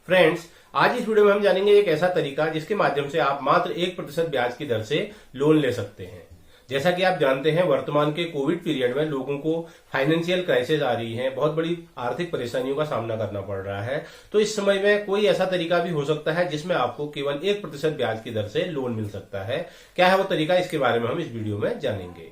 Friends, आज इस video में हम जानेंगे एक ऐसा तरीका जिसके माध्यम से आप मात्र 1% ब्याज की दर से लोन ले सकते हैं। जैसा कि आप जानते हैं, वर्तमान के कोविड पीरियड में लोगों को फाइनेंशियल क्राइसिस आ रही है, बहुत बड़ी आर्थिक परेशानियों का सामना करना पड़ रहा है। तो इस समय में कोई ऐसा तरीका भी हो सकता है जिसमें आपको केवल 1% ब्याज की दर से लोन मिल सकता है। क्या है वो तरीका, इसके बारे में हम इस वीडियो में जानेंगे।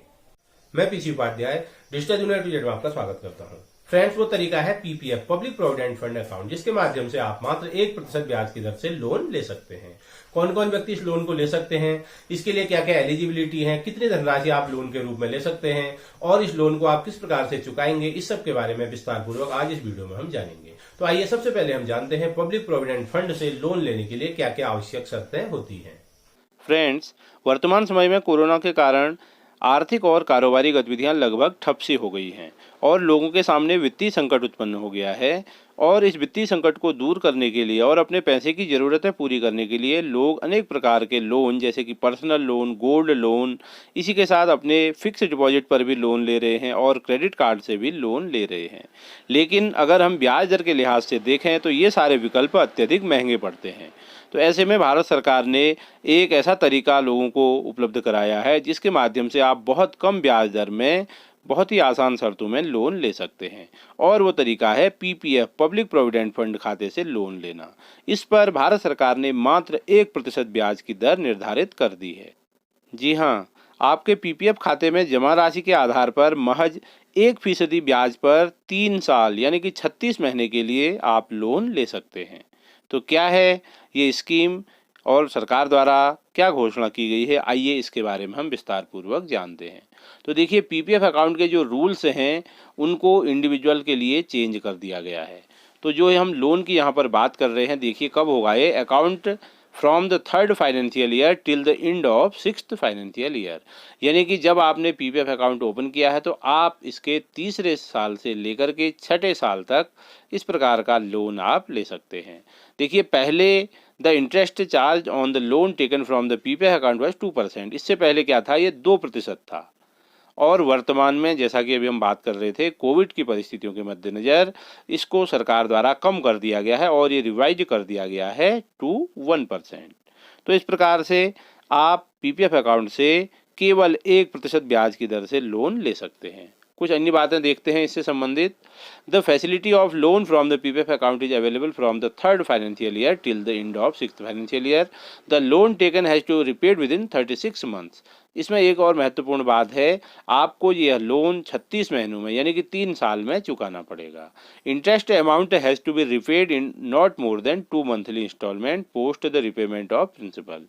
मैं पीसी उपाध्याय डिजिटल दुनिया टू जेड में आपका स्वागत करता हूं। फ्रेंड्स, वो तरीका है PPF, public provident fund account, जिसके माध्यम से आप मात्र 1% ब्याज की दर से लोन ले सकते हैं। कौन कौन व्यक्ति इस लोन को ले सकते हैं, इसके लिए क्या क्या एलिजिबिलिटी है, कितनी धनराशि आप लोन के रूप में ले सकते हैं और इस लोन को आप किस प्रकार से चुकाएंगे, इस सब के बारे में विस्तार पूर्वक आज इस वीडियो में हम जानेंगे। तो आइए सबसे पहले हम जानते हैं पब्लिक प्रोविडेंट फंड से लोन लेने के लिए क्या क्या आवश्यक शर्तें होती हैं। फ्रेंड्स, वर्तमान समय में कोरोना के कारण आर्थिक और कारोबारी गतिविधियां लगभग ठप सी हो गई हैं और लोगों के सामने वित्तीय संकट उत्पन्न हो गया है। और इस वित्तीय संकट को दूर करने के लिए और अपने पैसे की ज़रूरतें पूरी करने के लिए लोग अनेक प्रकार के लोन, जैसे कि पर्सनल लोन, गोल्ड लोन, इसी के साथ अपने फिक्स डिपॉजिट पर भी लोन ले रहे हैं और क्रेडिट कार्ड से भी लोन ले रहे हैं। लेकिन अगर हम ब्याज दर के लिहाज से देखें तो ये सारे विकल्प अत्यधिक महंगे पड़ते हैं। तो ऐसे में भारत सरकार ने एक ऐसा तरीका लोगों को उपलब्ध कराया है जिसके माध्यम से आप बहुत कम ब्याज दर में बहुत ही आसान शर्तों में लोन ले सकते हैं, और वो तरीका है पीपीएफ, पब्लिक प्रोविडेंट फंड खाते से लोन लेना। इस पर भारत सरकार ने मात्र 1% ब्याज की दर निर्धारित कर दी है। जी हाँ, आपके पीपीएफ खाते में जमा राशि के आधार पर महज 1% ब्याज पर 3 साल यानी कि 36 महीने के लिए आप लोन ले सकते हैं। तो क्या है ये स्कीम और सरकार द्वारा क्या घोषणा की गई है, आइए इसके बारे में हम विस्तार पूर्वक जानते हैं। तो देखिए, पीपीएफ अकाउंट के जो रूल्स हैं उनको इंडिविजुअल के लिए चेंज कर दिया गया है। तो जो हम लोन की यहाँ पर बात कर रहे हैं, देखिए कब होगा ये account, from the 3rd financial year till the end of 6th financial year. यानी कि जब आपने पीपीएफ अकाउंट ओपन किया है तो आप इसके तीसरे साल से लेकर के 6ठे साल तक इस प्रकार का लोन आप ले सकते हैं। देखिए, पहले the interest charge on the loan taken from the PPF account was 2%। इससे पहले क्या था, ये 2% था। और वर्तमान में, जैसा कि अभी हम बात कर रहे थे, कोविड की परिस्थितियों के मद्देनज़र इसको सरकार द्वारा कम कर दिया गया है और ये रिवाइज कर दिया गया है टू 1%। तो इस प्रकार से आप पीपीएफ अकाउंट से केवल 1% ब्याज की दर से लोन ले सकते हैं। कुछ अन्य बातें देखते हैं इससे संबंधित। The facility of loan from the PPF account is available from the 3rd financial year till the end of 6th financial year. The loan taken has to repaid within 36 months. इसमें एक और महत्वपूर्ण बात है, आपको यह loan 36 महीनों में यानी कि 3 साल में चुकाना पड़ेगा। Interest amount has to be repaid in not more than 2 monthly instalment post the repayment of principal.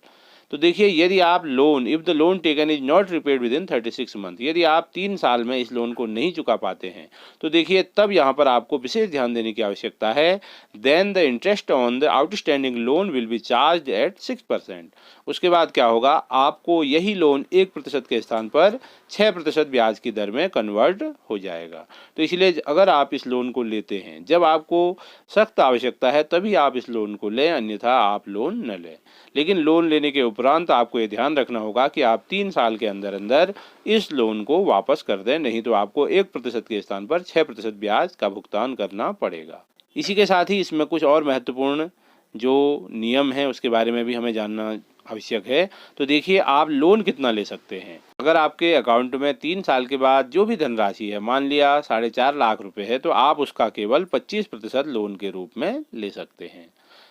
तो देखिए, यदि आप loan, if the loan taken is not repaid within 36 month, यदि आप 3 साल में इस लोन को नहीं चुका पाते हैं तो देखिए तब यहाँ पर आपको विशेष ध्यान देने की आवश्यकता है। Then the interest on the outstanding loan will be charge at 6%। उसके बाद क्या होगा, आपको यही लोन 1% के स्थान पर 6% ब्याज की दर में कन्वर्ट हो जाएगा। तो इसलिए अगर आप इस लोन को लेते हैं, जब आपको सख्त आवश्यकता है तभी आप इस लोन को लें, अन्यथा आप लोन न लें। लेकिन लोन लेने के उपरांत आपको ये ध्यान रखना होगा कि आप 3 साल के अंदर अंदर इस लोन को वापस कर दें, नहीं तो आपको 1% के स्थान पर 6% ब्याज का भुगतान करना पड़ेगा। इसी के साथ ही इसमें कुछ और महत्वपूर्ण जो नियम हैं उसके बारे में भी हमें जानना आवश्यक है। तो देखिए, आप लोन कितना ले सकते हैं। अगर आपके अकाउंट में 3 साल के बाद जो भी धनराशि है, मान लिया 4.5 लाख रुपए है, तो आप उसका केवल 25% लोन के रूप में ले सकते हैं।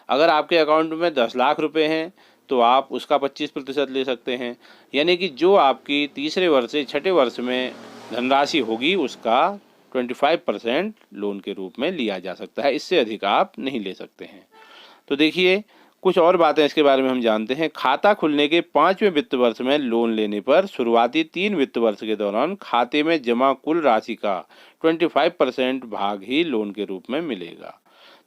अगर आपके अकाउंट में 10 लाख रुपए हैं तो आप उसका 25% ले सकते हैं। यानी कि जो आपकी तीसरे वर्ष से 6ठे वर्ष में धनराशि होगी उसका 25% लोन के रूप में लिया जा सकता है, इससे अधिक आप नहीं ले सकते हैं। तो देखिए, कुछ और बातें इसके बारे में हम जानते हैं। खाता खुलने के 5वें वित्त वर्ष में लोन लेने पर शुरुआती 3 वित्त वर्ष के दौरान खाते में जमा कुल राशि का 25% भाग ही लोन के रूप में मिलेगा।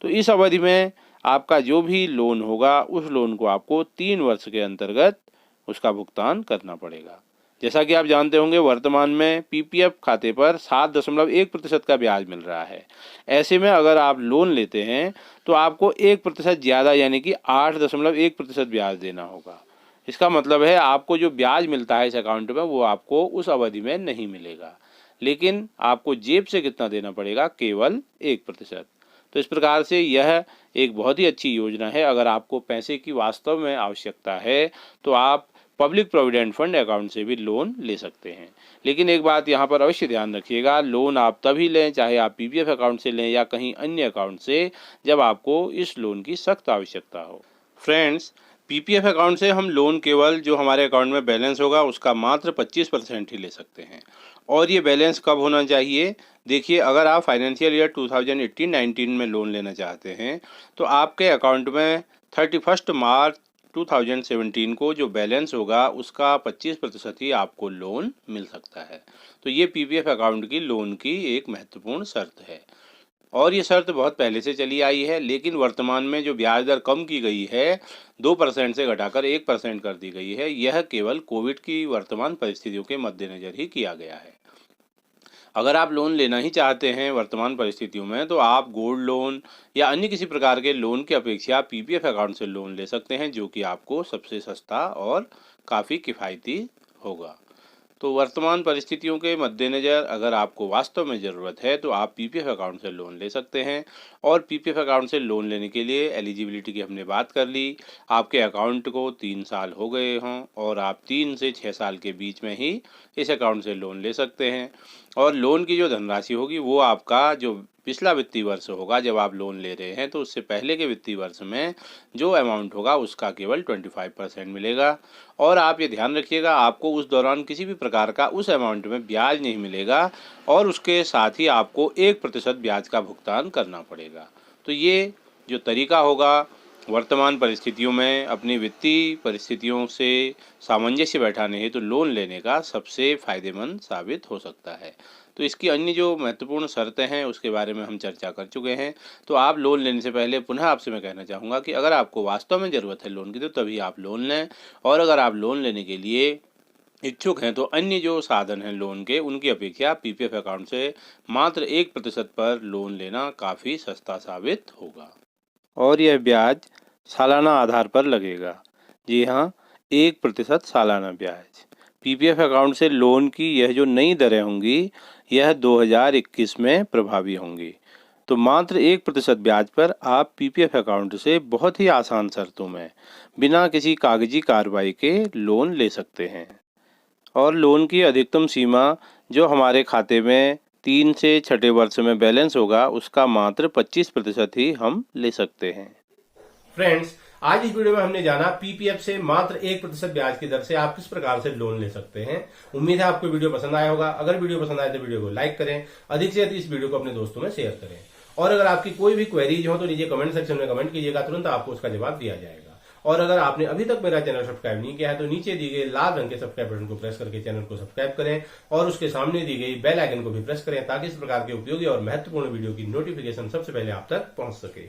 तो इस अवधि में आपका जो भी लोन होगा उस लोन को आपको 3 वर्ष के अंतर्गत उसका भुगतान करना पड़ेगा। जैसा कि आप जानते होंगे, वर्तमान में पीपीएफ खाते पर 7.1% का ब्याज मिल रहा है। ऐसे में अगर आप लोन लेते हैं तो आपको 1% ज़्यादा यानी कि 8.1% ब्याज देना होगा। इसका मतलब है आपको जो ब्याज मिलता है इस अकाउंट में वो आपको उस अवधि में नहीं मिलेगा, लेकिन आपको जेब से कितना देना पड़ेगा, केवल 1%। तो इस प्रकार से यह एक बहुत ही अच्छी योजना है। अगर आपको पैसे की वास्तव में आवश्यकता है तो आप पब्लिक प्रोविडेंट फंड अकाउंट से भी लोन ले सकते हैं। लेकिन एक बात यहाँ पर अवश्य ध्यान रखिएगा, लोन आप तभी लें, चाहे आप पीपीएफ अकाउंट से लें या कहीं अन्य अकाउंट से, जब आपको इस लोन की सख्त आवश्यकता हो। फ्रेंड्स, पीपीएफ अकाउंट से हम लोन केवल जो हमारे अकाउंट में बैलेंस होगा उसका मात्र 25% ही ले सकते हैं। और ये बैलेंस कब होना चाहिए? देखिए, अगर आप फाइनेंशियल ईयर 2018-19 में लोन लेना चाहते हैं तो आपके अकाउंट में 31 मार्च 2017 को जो बैलेंस होगा उसका 25% ही आपको लोन मिल सकता है। तो ये पीपीएफ अकाउंट की लोन की एक महत्वपूर्ण शर्त है और ये शर्त बहुत पहले से चली आई है, लेकिन वर्तमान में जो ब्याज दर कम की गई है, 2% से घटाकर 1% कर दी गई है, यह केवल कोविड की वर्तमान परिस्थितियों के मद्देनज़र ही किया गया है। अगर आप लोन लेना ही चाहते हैं वर्तमान परिस्थितियों में तो आप गोल्ड लोन या अन्य किसी प्रकार के लोन की अपेक्षा पीपीएफ अकाउंट से लोन ले सकते हैं, जो कि आपको सबसे सस्ता और काफ़ी किफ़ायती होगा। तो वर्तमान परिस्थितियों के मद्देनज़र अगर आपको वास्तव में ज़रूरत है तो आप पीपीएफ अकाउंट से लोन ले सकते हैं। और पीपीएफ अकाउंट से लोन लेने के लिए एलिजिबिलिटी की हमने बात कर ली। आपके अकाउंट को 3 साल हो गए हों और आप 3 से 6 साल के बीच में ही इस अकाउंट से लोन ले सकते हैं। और लोन की जो धनराशि होगी वो आपका जो पिछला वित्तीय वर्ष होगा, जब आप लोन ले रहे हैं तो उससे पहले के वित्तीय वर्ष में जो अमाउंट होगा उसका केवल 25% मिलेगा। और आप ये ध्यान रखिएगा, आपको उस दौरान किसी भी प्रकार का उस अमाउंट में ब्याज नहीं मिलेगा और उसके साथ ही आपको 1% ब्याज का भुगतान करना पड़ेगा। तो ये जो तरीका होगा वर्तमान परिस्थितियों में अपनी वित्तीय परिस्थितियों से सामंजस्य बैठाने हेतु लोन लेने का सबसे फायदेमंद साबित हो सकता है। तो इसकी अन्य जो महत्वपूर्ण शर्तें हैं उसके बारे में हम चर्चा कर चुके हैं। तो आप लोन लेने से पहले पुनः आपसे मैं कहना चाहूँगा कि अगर आपको वास्तव में ज़रूरत है लोन की तो तभी आप लोन लें। और अगर आप लोन लेने के लिए इच्छुक हैं तो अन्य जो साधन हैं लोन के, उनकी अपेक्षा पीपीएफ अकाउंट से मात्र 1% पर लोन लेना काफ़ी सस्ता साबित होगा और यह ब्याज सालाना आधार पर लगेगा। जी हाँ, 1% सालाना ब्याज। पीपीएफ अकाउंट से लोन की यह जो नई दरें होंगी यह 2021 में प्रभावी होंगी। तो मात्र 1% ब्याज पर आप पीपीएफ अकाउंट से बहुत ही आसान शर्तों में बिना किसी कागजी कार्रवाई के लोन ले सकते हैं। और लोन की अधिकतम सीमा जो हमारे खाते में 3 से 6 वर्ष में बैलेंस होगा उसका मात्र 25% ही हम ले सकते हैं। फ्रेंड्स, आज इस वीडियो में हमने जाना पीपीएफ से मात्र 1% ब्याज की दर से आप किस प्रकार से लोन ले सकते हैं। उम्मीद है आपको वीडियो पसंद आया होगा। अगर वीडियो पसंद आए तो वीडियो को लाइक करें, अधिक से अधिक इस वीडियो को अपने दोस्तों में शेयर करें। और अगर आपकी कोई भी क्वेरीज हो तो नीचे कमेंट सेक्शन में कमेंट कीजिएगा, तुरंत आपको उसका जवाब दिया जाएगा। और अगर आपने अभी तक मेरा चैनल सब्सक्राइब नहीं किया है तो नीचे दी गई लाल रंग के सब्सक्राइब बटन को प्रेस करके चैनल को सब्सक्राइब करें और उसके सामने दी गई बेल आइकन को भी प्रेस करें ताकि इस प्रकार के उपयोगी और महत्वपूर्ण वीडियो की नोटिफिकेशन सबसे पहले आप तक पहुंच सके।